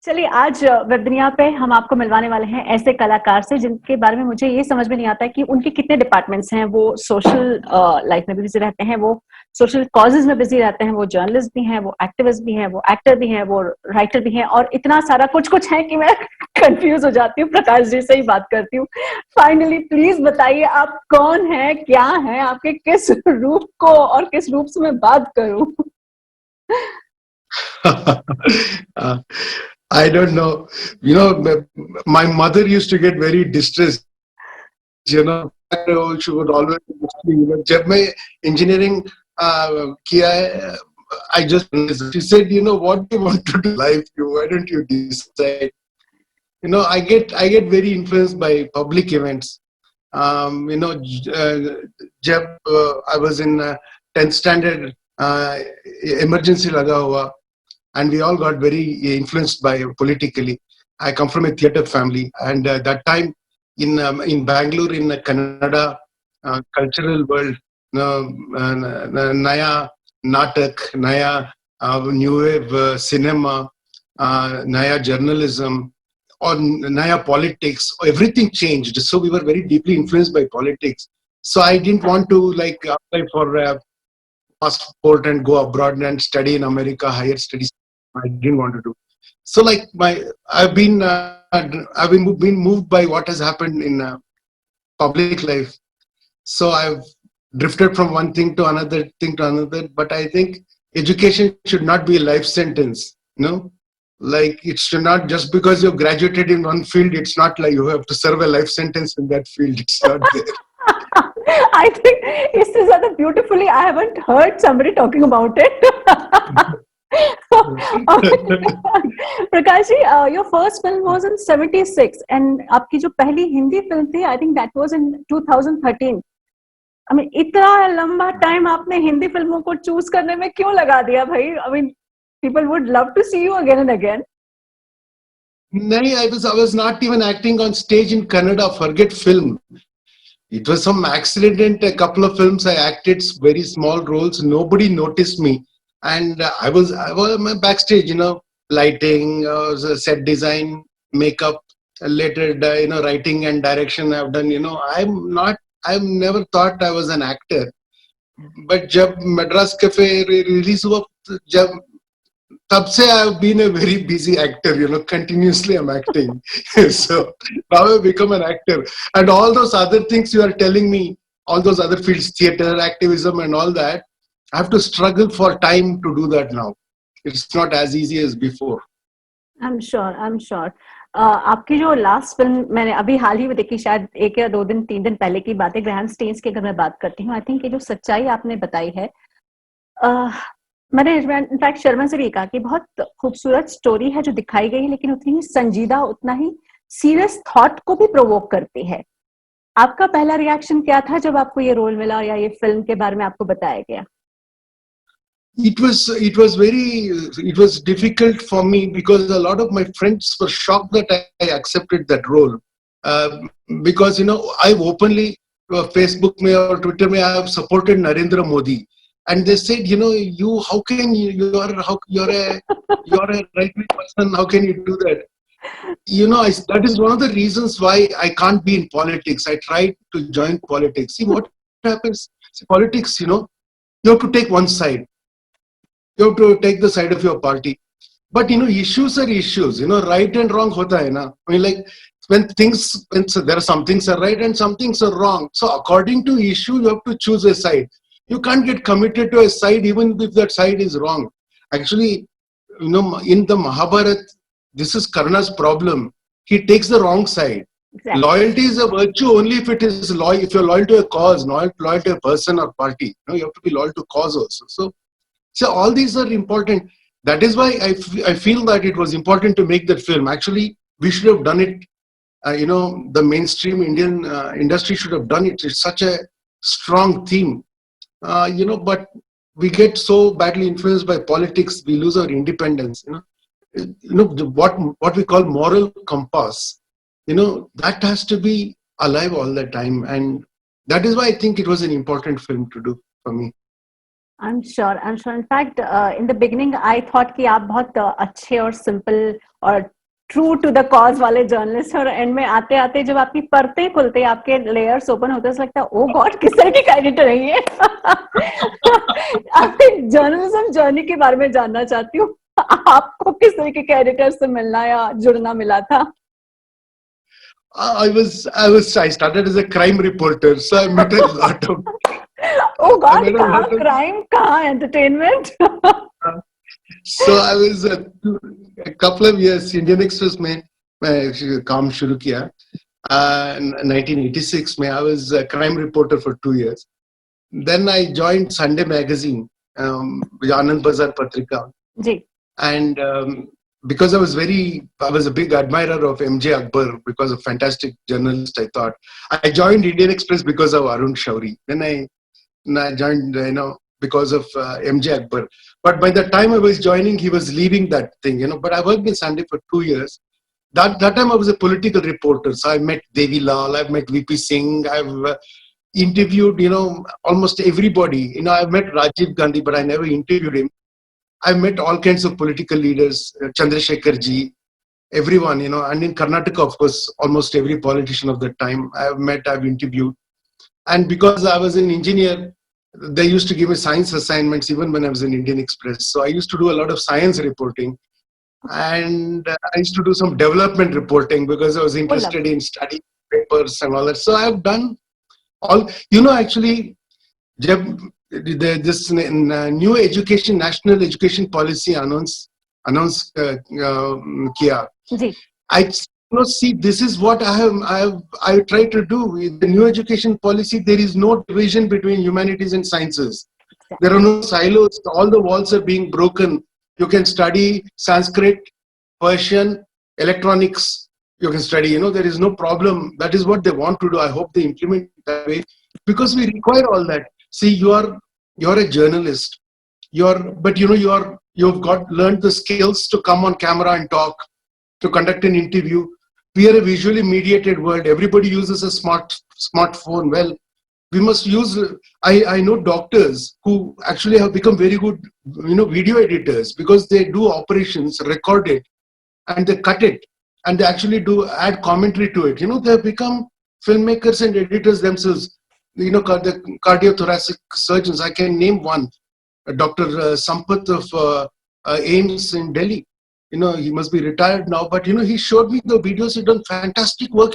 चलिए आज वेब दुनिया पे हम आपको मिलवाने वाले हैं ऐसे कलाकार से जिनके बारे में मुझे ये समझ में नहीं आता है कि उनके कितने डिपार्टमेंट्स हैं। वो सोशल लाइफ में भी बिजी रहते हैं, वो सोशल कॉजेज में बिजी रहते हैं, वो जर्नलिस्ट भी हैं, वो एक्टिविस्ट भी हैं, वो एक्टर भी हैं, वो राइटर भी हैं और इतना सारा कुछ कुछ है कि मैं कंफ्यूज हो जाती हूँ। प्रकाश जी से ही बात करती हूँ। फाइनली प्लीज बताइए आप कौन है, क्या है, आपके किस रूप को और किस रूप से मैं बात करूँ। uh, I don't know. My mother used to get very distressed. She would always, जब मैं engineering किया है, I just, she said, what do you want to do in life? Why don't you decide? I get very influenced by public events. जब I was in 10th standard, emergency लगा हुआ, and we all got very influenced by politically. I come from a theatre family, and that time in Bangalore, in Kannada cultural world, Naya Natak, Naya New Wave cinema, Naya journalism, or Naya politics, everything changed. So we were very deeply influenced by politics. So I didn't want to apply for passport and go abroad and study in America, higher studies. I didn't want to do. So I've been moved by what has happened in public life. So I've drifted from one thing to another thing to another. But I think education should not be a life sentence. Like it should not, just because you've graduated in one field, it's not like you have to serve a life sentence in that field. It's not there. I think this is rather beautifully. I haven't heard somebody talking about it. Prakash ji, your first film was in 76 and आपकी जो पहली Hindi film थी, I think that was in 2013. I mean, इतना लंबा time आपने हिंदी फिल्मों को choose करने में क्यों लगा दिया भाई? I mean, people would love to see you again and again. No, I was not even acting on stage in Kannada. Forget film. It was some accident. A couple of films I acted, very small roles. Nobody noticed me, and I was backstage. Lighting, set design, makeup. Later, writing and direction I've done. I've never thought I was an actor. But जब Madras Cafe release हुआ, जब तब से I've been a very busy actor, continuously I'm acting. So now I've become an actor. And all those other things you are telling me, all those other fields, theater, activism and all that, I have to struggle for time to do that now. It's not as easy as before. I'm sure. आपकी जो last film मैंने अभी हाल ही में देखी, शायद 1 या 2 दिन 3 दिन पहले की बात है, ग्रैंड स्टेन्स की अगर मैं बात करती हूँ, आई थिंक ये जो सच्चाई आपने बताई है, मैंने इनफैक्ट शर्मा से भी कहा कि बहुत खूबसूरत स्टोरी है जो दिखाई गई है, लेकिन उतनी ही संजीदा, उतना ही सीरियस थॉट को भी प्रोवोक करती है। आपका पहला रिएक्शन क्या था जब आपको ये रोल मिला या ये फिल्म के बारे में आपको बताया गया? It was difficult for me because a lot of my friends were shocked that I accepted that role. Because I've openly Facebook mein or Twitter mein I have supported Narendra Modi, and they said, you how can you're a right-wing person, how can you do that? That is one of the reasons why I can't be in politics. I tried to join politics. See what happens. See, politics, you have to take one side. You have to take the side of your party. But issues are issues. Right and wrong hota hai na. I mean, like when there are some things are right and some things are wrong. So according to issue, you have to choose a side. You can't get committed to a side even if that side is wrong. Actually, in the Mahabharata, this is Karna's problem. He takes the wrong side. Exactly. Loyalty is a virtue only if it is loyal. If you're loyal to a cause, not loyal to a person or party. You have to be loyal to cause also. So all these are important. That is why I feel that it was important to make that film. Actually, we should have done it. The mainstream Indian industry should have done it. It's such a strong theme. But we get so badly influenced by politics, we lose our independence. What we call moral compass. That has to be alive all the time, and that is why I think it was an important film to do for me. I'm sure. In fact, in the beginning, I thought कि आप बहुत अच्छे और simple और true to the cause वाले journalist, और and में आते आते जब आपकी परतें खुलते, आपके लेयर्स ओपन होते, तो लगता है ओ गॉड किस तरह की एडिटर है ये। आपके जर्नलिज्म जर्नी के बारे में जानना चाहती हूँ, आपको किस तरीके के एडिटर से मिलना या जुड़ना मिला था? I started as a crime reporter, so I met a lot of. Oh I god, met a कहाँ lot of. क्राइम, कहाँ entertainment? So I was a couple of years Indian Express में मैं काम शुरू किया. 1986 में I was a crime reporter for 2 years. Then I joined Sunday Magazine, Anand Bazar Patrika, ji, and because I was a big admirer of MJ Akbar because a fantastic journalist. I thought I joined Indian Express because of Arun Shauri. Then I joined, because of MJ Akbar. But by the time I was joining, he was leaving that thing, But I worked in Sunday for 2 years. That time I was a political reporter. So I met Devi Lal, I've met VP Singh, I've interviewed, almost everybody. I've met Rajiv Gandhi, but I never interviewed him. I've met all kinds of political leaders, Chandrasekhar ji, everyone, and in Karnataka, of course, almost every politician of that time I've interviewed. And because I was an engineer, they used to give me science assignments even when I was in Indian Express. So I used to do a lot of science reporting. And I used to do some development reporting because I was interested in studying papers and all that. So I've done all, actually, this new education, national education policy announced kiya. I see, this is what I try to do with the new education policy. There is no division between humanities and sciences. There are no silos. All the walls are being broken. You can study Sanskrit, Persian, electronics. You can study. There is no problem. That is what they want to do. I hope they implement that way because we require all that. See, you're a journalist. You've learned the skills to come on camera and talk, to conduct an interview. We are a visually mediated world. Everybody uses a smartphone. Well, we must use. I know doctors who actually have become very good, video editors because they do operations, record it, and they cut it, and they actually add commentary to it. They have become filmmakers and editors themselves. The cardiothoracic surgeons. I can name one, Dr. Sampath of AIIMS in Delhi. He must be retired now, but he showed me the videos. He done fantastic work.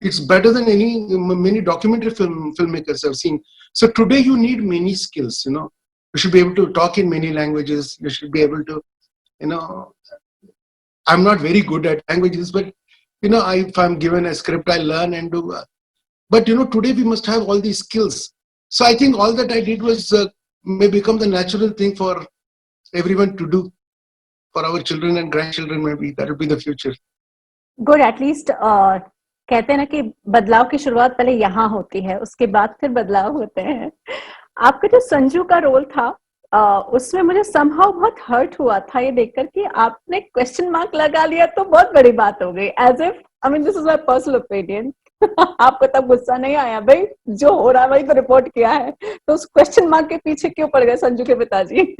It's better than many documentary filmmakers I've seen. So today you need many skills. You should be able to talk in many languages. You should be able to, I'm not very good at languages, but if I'm given a script, I learn and do. But today we must have all these skills. So I think all that I did was may become the natural thing for everyone to do. For our children and grandchildren, maybe that will be the future. Good, at least कहते हैं ना कि बदलाव की शुरुआत पहले यहाँ होती है, उसके बाद फिर बदलाव होते हैं. आपका जो संजू का रोल था, उसमें मुझे somehow बहुत हर्ट हुआ था ये देखकर कि आपने क्वेश्चन मार्क लगा लिया तो बहुत बड़ी बात हो गई. As if, I mean, this is my personal opinion. आपको तब गुस्सा नहीं आया? भाई जो हो रहा है वही तो रिपोर्ट किया है, तो उस क्वेश्चन मार्क के पीछे क्यों पड़ गए संजू के पिताजी?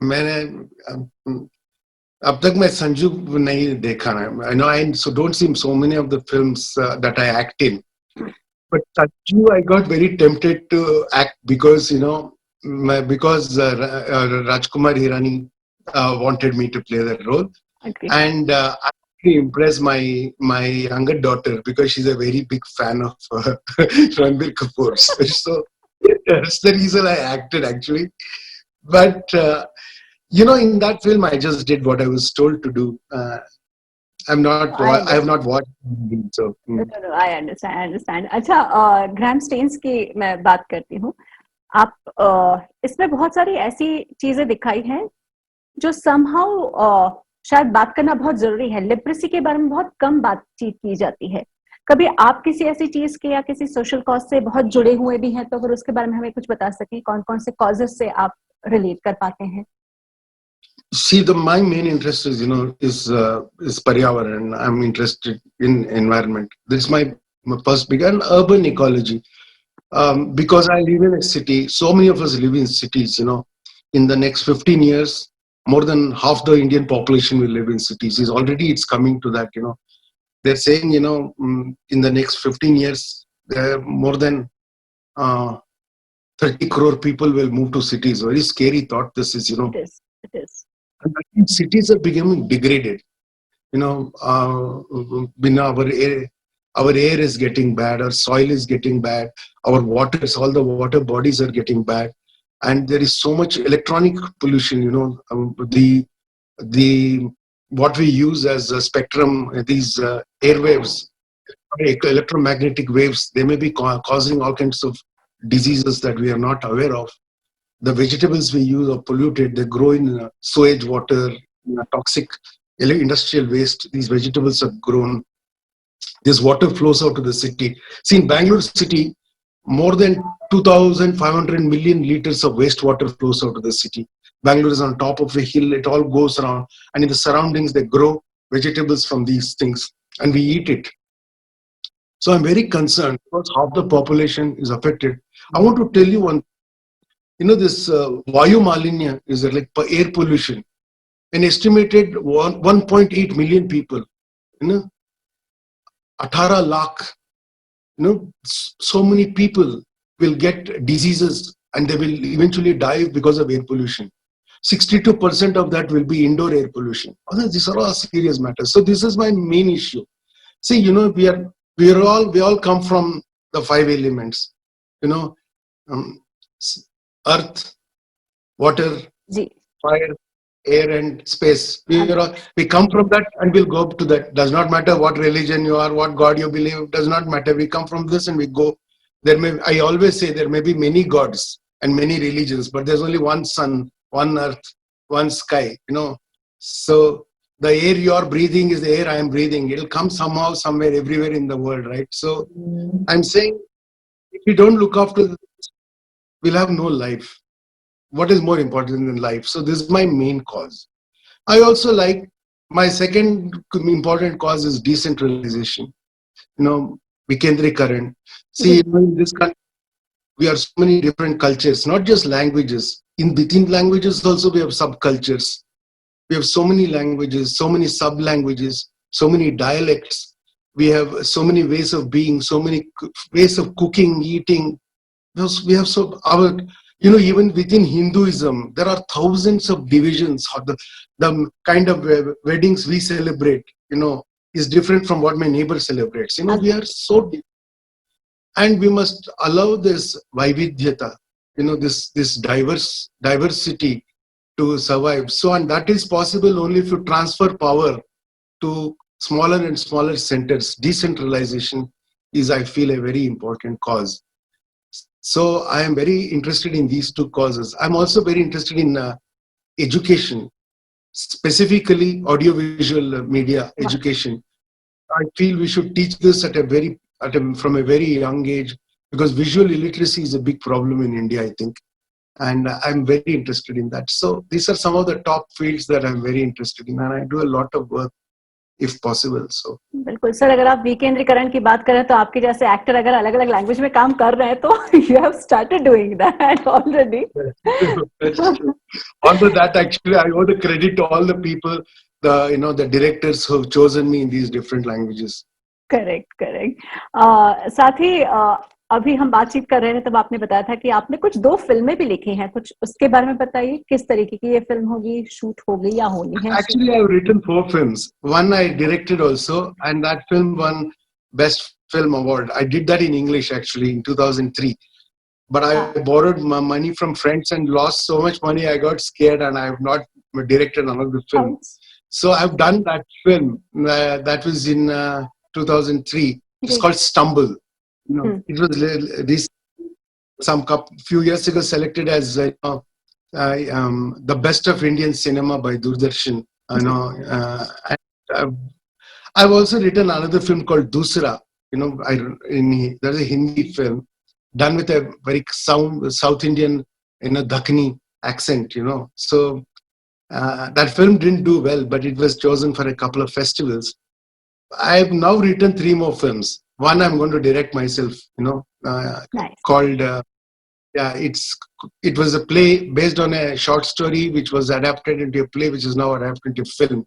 मैंने अब तक मैं संजू नहीं देखा है. I don't see so many of the films that I act in. But Sanju, I got very tempted to act because because Rajkumar Hirani wanted me to play that role. Okay. And I impressed my younger daughter because she's a very big fan of Ranbir Kapoor. So that's the reason I acted actually. But in that film, I just did what I was told to do. I have not watched it, so. No, I understand. अच्छा, Graeme stains की मैं बात करती हूँ. आप इसमें बहुत सारी ऐसी चीजें दिखाई हैं जो somehow शायद बात करना बहुत जरूरी है. लिप्रेसी के बारे में बहुत कम बातचीत की जाती है. कभी आप किसी ऐसी चीज के या किसी सोशल कॉज से बहुत जुड़े हुए भी हैं, तो अगर उसके बारे में हमें कुछ बता सकें, कौन कौन से कॉजेस से आप रिलेट कर पाते हैं? See, my main interest is is Paryavaran. I'm interested in environment. This is my first big, and urban ecology. Because I live in a city, so many of us live in cities. In the next 15 years, more than half the Indian population will live in cities. Is already it's coming to that. They're saying in the next 15 years, more than 30 crore people will move to cities. Very scary thought this is. It is. It is. And I think cities are becoming degraded. Our air is getting bad, our soil is getting bad, our waters, all the water bodies are getting bad, and there is so much electronic pollution. The what we use as a spectrum, these airwaves, electromagnetic waves, they may be causing all kinds of diseases that we are not aware of. The vegetables we use are polluted. They grow in sewage water, toxic industrial waste. These vegetables are grown. This water flows out to the city. See, in Bangalore city, more than 2,500 million liters of wastewater flows out to the city. Bangalore is on top of a hill. It all goes around. And in the surroundings, they grow vegetables from these things. And we eat it. So I'm very concerned because half the population is affected. I want to tell you one. This Vayu Malinya is like air pollution. An estimated 1.8 million people, 18 lakh, so many people will get diseases and they will eventually die because of air pollution. 62% of that will be indoor air pollution. These are all serious matters. So this is my main issue. See, we all come from the 5 elements, earth, water, fire, air, and space. We come from that and we'll go to that. Does not matter what religion you are, what God you believe, does not matter. We come from this and we go. I always say there may be many gods and many religions, but there's only one sun, one earth, one sky, So the air you are breathing is the air I am breathing. It'll come somehow, somewhere, everywhere in the world, right? So I'm saying if we don't look after this, we'll have no life. What is more important than life? So this is my main cause. I also like my second important cause is decentralization. Vikendrikaran. See, in this country, we are so many different cultures, not just languages. Within languages also we have subcultures. We have so many languages, so many sub-languages, so many dialects. We have so many ways of being, so many ways of cooking, eating. We have even within Hinduism, there are thousands of divisions. The kind of weddings we celebrate, is different from what my neighbor celebrates. We are so different. And we must allow this vaividhyata, this diversity to survive. So, and that is possible only if you transfer power to smaller and smaller centers. Decentralization is, I feel, a very important cause. So I am very interested in these two causes. I'm also very interested in education, specifically audiovisual media education. I feel we should teach this from a very young age, because visual illiteracy is a big problem in India, I think. And I'm very interested in that. So these are some of the top fields that I'm very interested in, and I do a lot of work if possible. So बिल्कुल sir, अगर आप विकेंद्रीकरण की बात करें तो आपके जैसे एक्टर अगर अलग अलग लैंग्वेज में काम कर रहे हैं तो you have started doing that already. Although that actually I owe the credit to all the people, the directors who have chosen me in these different languages. Correct. साथ ही अभी हम बातचीत कर रहे थे तब आपने बताया था कि आपने कुछ 2 फिल्में भी लिखी हैं, कुछ उसके बारे में बताइए. किस तरीके की ये फिल्म होगी, शूट होगी या होनी है? Actually, I've written 4 films. One I directed also, and that film won Best Film Award. I did that in English actually in 2003. But I borrowed my money from friends and lost so much money, I got scared and I have not directed another film. So I've done that film. That was in 2003. It's called Stumble. It was few years ago selected as the best of Indian cinema by Doordarshan. I've also written another film called Dusra. There's a Hindi film done with a very South Indian, Dakhini accent. So that film didn't do well, but it was chosen for a couple of festivals. I've now written 3 more films. One I'm going to direct myself, Nice. called Yeah, it was a play based on a short story which was adapted into a play which is now adapted into film.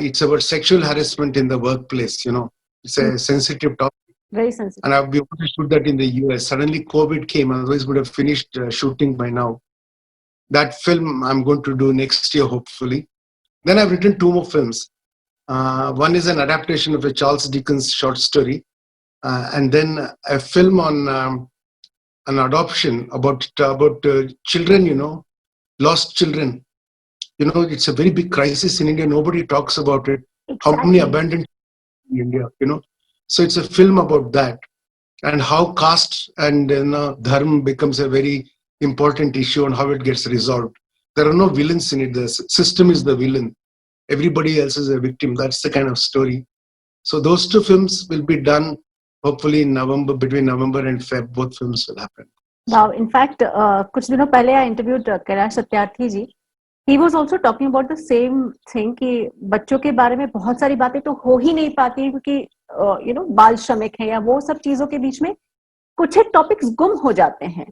It's about sexual harassment in the workplace. It's a sensitive topic, Very sensitive. and I've been able to shoot that in the US. Suddenly, COVID came, otherwise would have finished shooting by now. That film I'm going to do next year, hopefully. Then I've written two more films. One is an adaptation of a Charles Dickens short story, and then a film on an adoption about children, lost children. It's a very big crisis in India. Nobody talks about it. How many Exactly. abandoned in India. So it's a film about that and how caste and dharma becomes a very important issue and how it gets resolved. There are no villains in it. The system is the villain. Everybody else is a victim. That's the kind of story. So those two films will be done hopefully in November, between November and Feb. Both films will happen. Wow. In fact, कुछ दिनों पहले I interviewed Kailash Satyarthi ji. He was also talking about the same thing कि बच्चों के बारे में बहुत सारी बातें तो हो ही नहीं पाती क्योंकि बाल श्रमिक है या वो सब चीजों के बीच में कुछ एक टॉपिक्स गुम हो जाते हैं.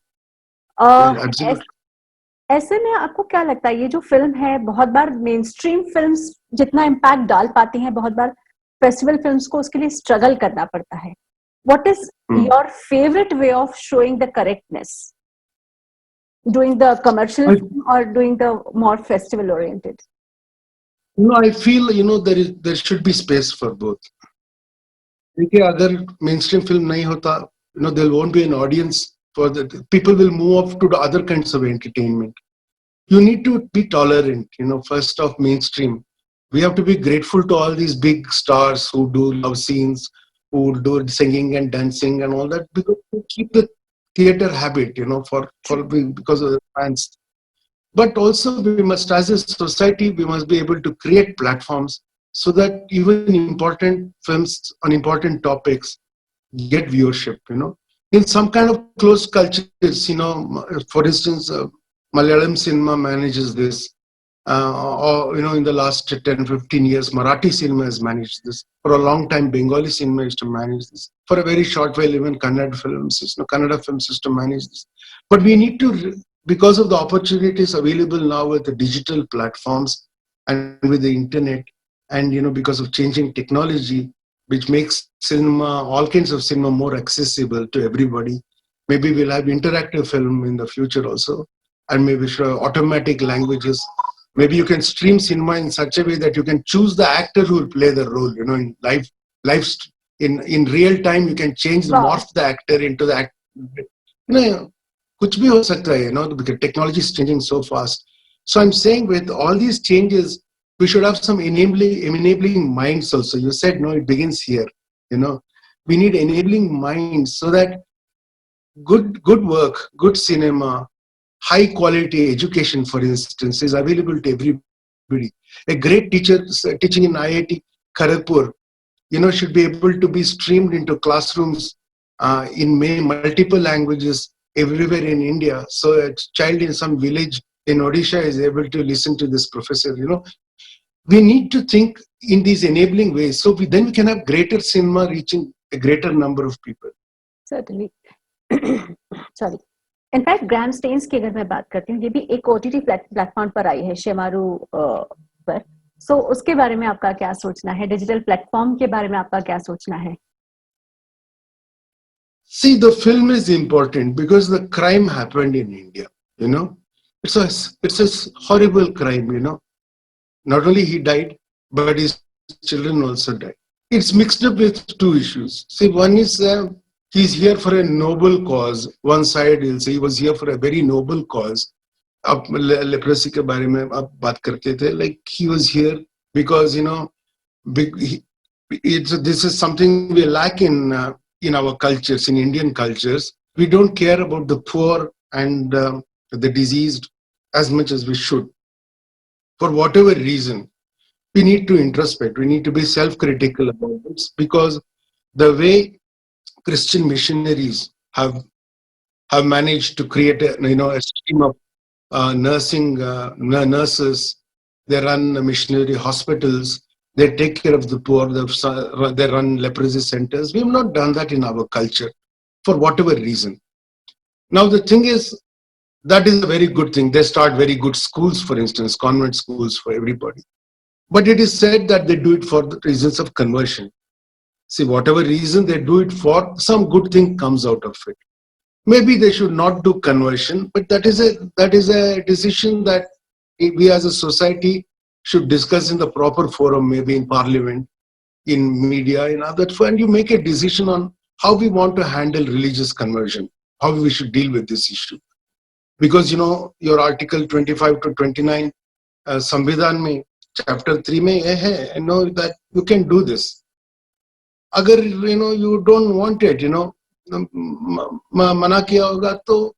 ऐसे में आपको क्या लगता है ये जो फिल्म है बहुत बार मेन स्ट्रीम फिल्म्स जितना इम्पैक्ट डाल पाती हैं बहुत बार फेस्टिवल फिल्म्स को उसके लिए स्ट्रगल करना पड़ता है. What is your favorite way of showing the correctness? Doing the commercial film or doing the more festival oriented? I feel there should be space for both. देखिए अगर mainstream film नहीं होता, there won't be an audience for the people will move off to the other kinds of entertainment. You need to be tolerant, first of mainstream. We have to be grateful to all these big stars who do love scenes, who do singing and dancing and all that, because they keep the theater habit, because of the fans. But also we must, as a society, we must be able to create platforms so that even important films on important topics get viewership, In some kind of closed cultures, for instance, Malayalam cinema manages this. Or in the last 10, 15 years, Marathi cinema has managed this. For a long time, Bengali cinema used to manage this. For a very short while, even Kannada films, Kannada films used to manage this. But we need to, because of the opportunities available now with the digital platforms and with the internet, and because of changing technology, which makes cinema, all kinds of cinema, more accessible to everybody. Maybe we'll have interactive film in the future also, and maybe automatic languages. Maybe you can stream cinema in such a way that you can choose the actor who will play the role. In live, in real time, you can change morph the actor into the actor. Kuch bhi ho sakta hai, because technology is changing so fast. So I'm saying with all these changes, we should have some enabling minds also. You said, no, it begins here. We need enabling minds so that good work, good cinema, high quality education, for instance, is available to everybody. A great teacher teaching in IIT Kharagpur, should be able to be streamed into classrooms in multiple languages everywhere in India. So a child in some village in Odisha is able to listen to this professor. We need to think in these enabling ways. So then we can have greater cinema reaching a greater number of people. Certainly. Sorry. In fact grand stands की अगर मैं बात करती हूँ, ये भी एक OTT platform पर आई है, शेमारू पर. सो उसके बारे में आपका क्या सोचना है? डिजिटल प्लेटफॉर्म के बारे में आपका क्या सोचना है? See, the film is important because the crime happened in India. It's a horrible crime. Not only he died, but his children also died. It's mixed up with two issues. See, one is he's here for a noble cause. One side will say he was here for a very noble cause. आप leprosy के बारे में आप बात करते थे, like he was here because this is something we lack in our cultures, in Indian cultures. We don't care about the poor and the diseased as much as we should. For whatever reason, we need to introspect. We need to be self-critical about this, because the way Christian missionaries have managed to create a stream of nurses. They run missionary hospitals. They take care of the poor. They run leprosy centers. We have not done that in our culture for whatever reason. Now the thing is, that is a very good thing. They start very good schools, for instance, convent schools for everybody. But it is said that they do it for the reasons of conversion. See, whatever reason they do it for, some good thing comes out of it. Maybe they should not do conversion, but that is a decision that we as a society should discuss in the proper forum, maybe in parliament, in media, in other, and you make a decision on how we want to handle religious conversion, how we should deal with this issue. Because your article 25 to 29 संविधान में chapter 3 में ये है, that you can do this. अगर you don't want it, मना किया होगा तो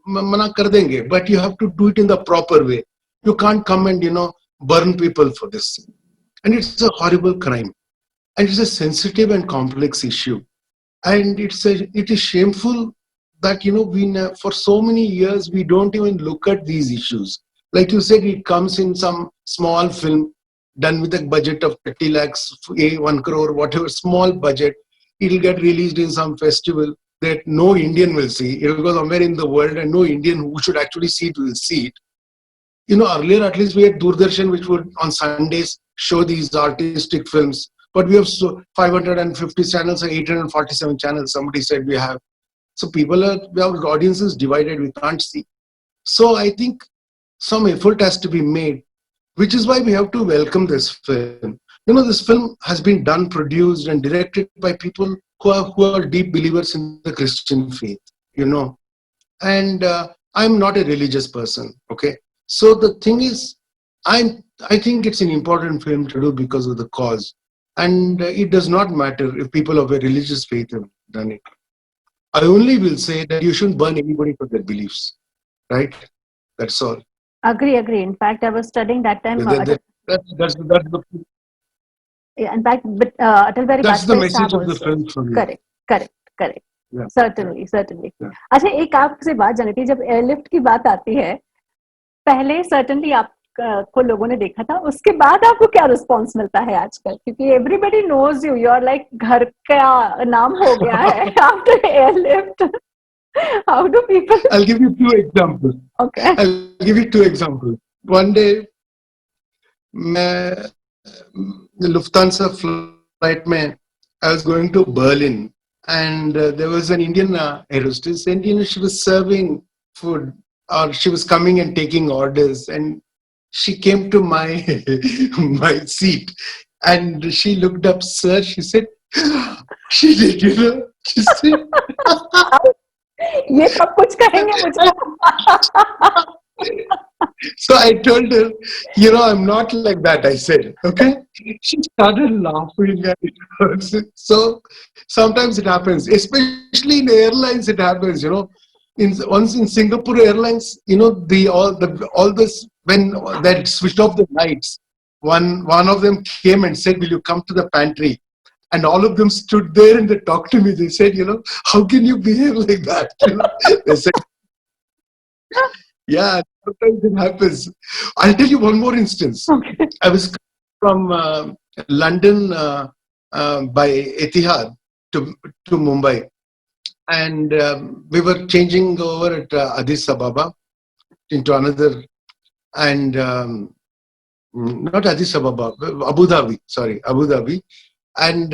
मना कर देंगे, but you have to do it in the proper way. You can't come and burn people for this, and it's a horrible crime, and it's a sensitive and complex issue, and it is shameful that for so many years we don't even look at these issues. Like you said, it comes in some small film done with a budget of 30 lakhs, 1 crore, whatever, small budget. It'll get released in some festival that no Indian will see. It will go somewhere in the world and no Indian who should actually see it will see it. Earlier at least we had Doordarshan, which would on Sundays show these artistic films. But we have 550 channels or 847 channels, somebody said we have. So our audience is divided, we can't see. So I think some effort has to be made, which is why we have to welcome this film. This film has been done, produced and directed by people who are deep believers in the Christian faith, and I'm not a religious person, okay? So the thing is, I think it's an important film to do because of the cause, and it does not matter if people of a religious faith have done it. I only will say that you shouldn't burn anybody for their beliefs, right? That's all. Agree. In fact, I was studying that time. That's the Yeah, in fact, but Atal Bihari that's the Vajpayee message साहब of the also. film for me. Correct. Yeah. Certainly. Yeah. अच्छा, एक आपसे बात जाननी थी, जब airlift की बात आती है, पहले certainly आपको लोगों ने देखा था, उसके बाद आपको क्या रिस्पॉन्स मिलता है आजकल? क्योंकि everybody knows you, you're like घर का नाम हो गया है after airlift. How do people? I'll give you 2 examples. Okay. I'll give you 2 examples. One day, मैं Lufthansa flight में, I was going to Berlin, and there was an Indian air hostess. She was serving food, or she was coming and taking orders, and she came to my my seat, and she looked up, sir. She said, she did, she said. ये सब कुछ कहेंगे मुझे. So I told her, I'm not like that, I said, okay? She started laughing at it. So sometimes it happens, especially in airlines, it happens, Once in Singapore Airlines, all this, when they switched off the lights, one of them came and said, will you come to the pantry? And all of them stood there and they talked to me. They said, how can you behave like that? They said, yeah, sometimes it happens. I'll tell you one more instance. Okay. I was from London by Etihad to Mumbai. And we were changing over at Addis Ababa into another, and not Addis Ababa, Abu Dhabi. And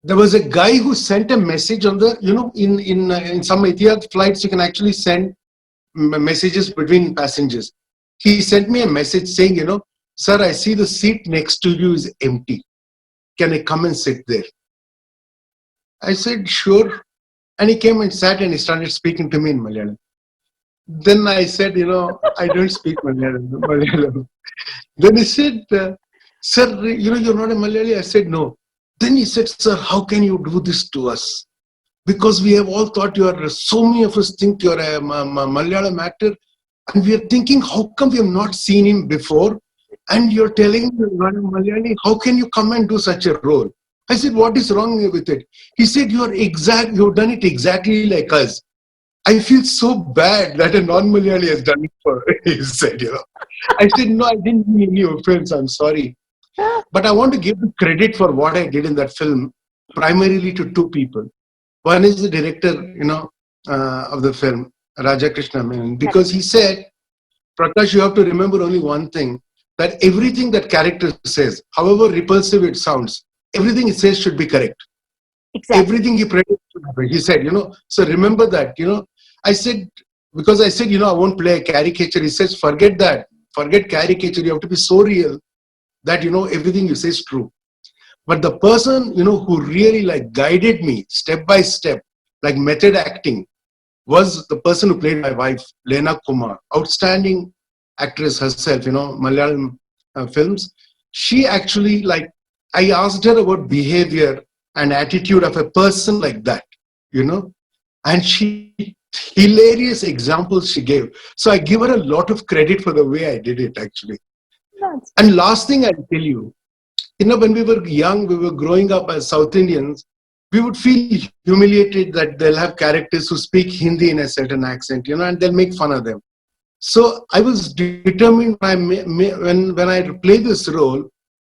there was a guy who sent a message on the, in some Etihad flights, you can actually send messages between passengers. He sent me a message saying, sir, I see the seat next to you is empty. Can I come and sit there? I said, sure. And he came and sat and he started speaking to me in Malayalam. Then I said, I don't speak Malayalam. Then he said, sir, you're not a Malayali? I said, no. Then he said, sir, how can you do this to us? Because we have all thought so many of us think you're a Malayalam actor. And we are thinking, how come we have not seen him before? And you're telling me you're not a Malayali? How can you come and do such a role? I said, what is wrong with it? He said, you've done it exactly like us. I feel so bad that a non-Malayali has done it for, he said, I said, no, I didn't mean any offense, I'm sorry. But I want to give the credit for what I did in that film, primarily to 2 people. One is the director, of the film, Raja Krishna Menon, because he said, Prakash, you have to remember only one thing, that everything that character says, however repulsive it sounds, everything it says should be correct. Exactly. Everything he predicted, he said, so remember that, I said, because I said, I won't play a caricature. He says, forget that. Forget caricature. You have to be so real that, everything you say is true. But the person, who really like guided me step by step, like method acting, was the person who played my wife, Lena Kumar, outstanding actress herself, Malayalam films. She actually, I asked her about behavior and attitude of a person like that, and she, hilarious examples she gave. So I give her a lot of credit for the way I did it, actually. That's And last thing I'll tell you, when we were young, we were growing up as South Indians, we would feel humiliated that they'll have characters who speak Hindi in a certain accent, and they'll make fun of them. So I was determined when I play this role,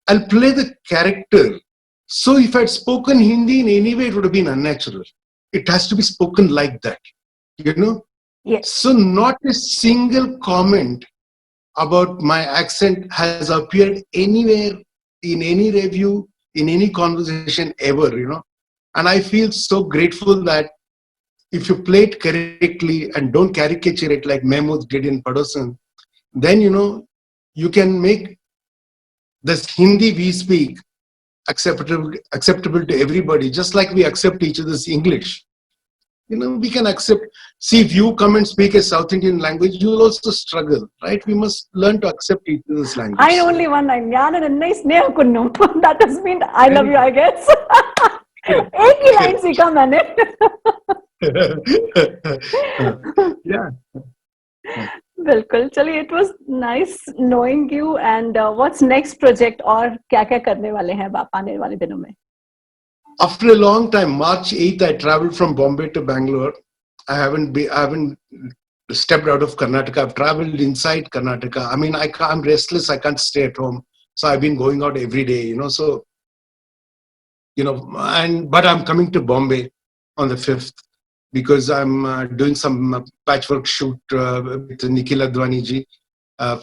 I'll play the character. So if I'd spoken Hindi in any way, it would have been unnatural. It has to be spoken like that, Yes. So not a single comment about my accent has appeared anywhere, in any review, in any conversation ever, And I feel so grateful that if you play it correctly and don't caricature it like Mehmood did in Padosan, then, you can make this Hindi we speak acceptable to everybody, just like we accept each other's English. We can accept. See, if you come and speak a South Indian language, you will also struggle, right? We must learn to accept each other's language. I only one line. That does mean I love you, I guess. एक ही line सीखा मैंने. Yeah. बिल्कुल. चलिए, it was nice knowing you. And what's next project और क्या-क्या करने वाले हैं आप आने वाले दिनों में? After a long time, March 8th, I traveled from Bombay to Bangalore. I haven't stepped out of Karnataka. I've traveled inside Karnataka. I mean, I'm restless. I can't stay at home. So I've been going out every day, So, but I'm coming to Bombay on the 5th because I'm doing some patchwork shoot with Nikhil Advani ji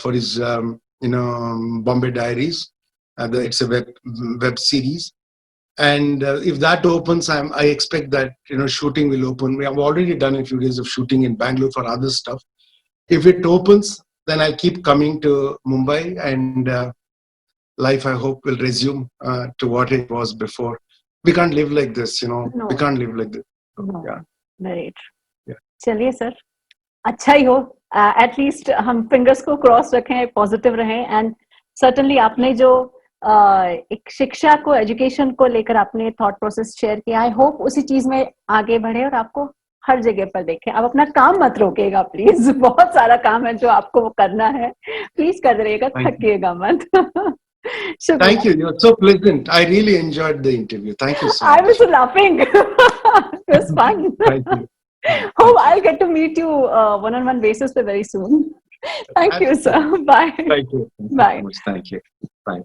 for his, Bombay Diaries. It's a web series. And if that opens, I expect that, shooting will open. We have already done a few days of shooting in Bangalore for other stuff. If it opens, then I'll keep coming to Mumbai, and life, I hope, will resume to what it was before. We can't live like this, No. We can't live like this. No. Yeah. Very true. Yeah. चलिए sir, अच्छा ही हो. At least हम fingers को cross रखें, positive रहें. And certainly आपने जो एक शिक्षा को, एजुकेशन को लेकर आपने थॉट प्रोसेस शेयर किया, आई होप उसी चीज में आगे बढ़े और आपको हर जगह पर देखें. आप अपना काम मत रोकेगा प्लीज. बहुत सारा काम है जो आपको वो करना है. प्लीज कर रहिएगा, थकिएगा मत. Thank you. You're so pleasant. I really enjoyed the interview. Thank you so much. I was laughing. It was fun. Thank you. Hope I'll get to meet you one-on-one basis very soon. Thank you, sir. Bye. Thank you. Bye. Thank you. Bye.